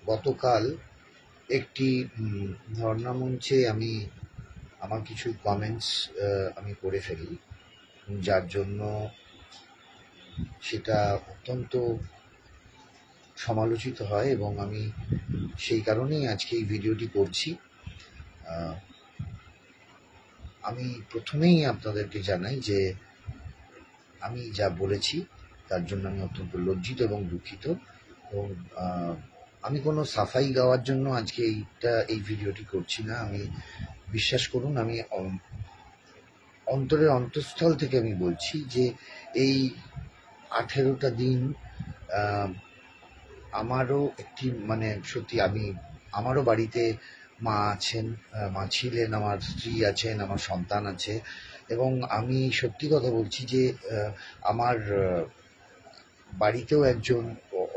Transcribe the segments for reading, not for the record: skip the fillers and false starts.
গতকাল একটি ধর্ণা মঞ্চে আমি আমার কিছু কমেন্টস আমি করে ফেলি, যার জন্য সেটা অত্যন্ত সমালোচিত হয় এবং আমি সেই কারণেই আজকে এই ভিডিওটি করছি। আমি প্রথমেই আপনাদেরকে জানাই যে আমি যা বলেছি তার জন্য আমি অত্যন্ত লজ্জিত এবং দুঃখিত, এবং আমি কোনো সাফাই গাওয়ার জন্য আজকে এই ভিডিওটি করছি না। আমি বিশ্বাস করুন, আমি অন্তরের অন্তঃস্থল থেকে আমি বলছি যে এই 18টা দিন আমারও একটি সত্যি আমারও বাড়িতে মা আছেন, মা ছিলেন, আমার স্ত্রী আছেন, আমার সন্তান আছে, এবং আমি সত্যি কথা বলছি যে আমার বাড়িতেও একজন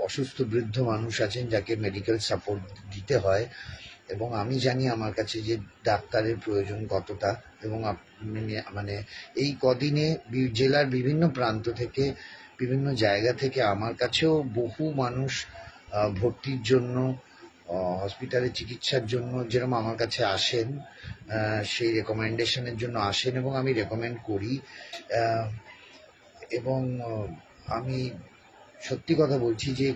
অসুস্থ বৃদ্ধ মানুষ আছেন যাকে মেডিকেল সাপোর্ট দিতে হয়, এবং আমি জানি আমার কাছে যে ডাক্তারের প্রয়োজন কতটা। এবং এই কদিনে জেলার বিভিন্ন প্রান্ত থেকে, বিভিন্ন জায়গা থেকে আমার কাছেও বহু মানুষ ভর্তির জন্য, হসপিটালে চিকিৎসার জন্য যেরকম আমার কাছে আসেন, সেই রেকমেন্ডেশনের জন্য আসেন এবং আমি রেকমেন্ড করি। এবং আমি সত্যি কথা বলছি যে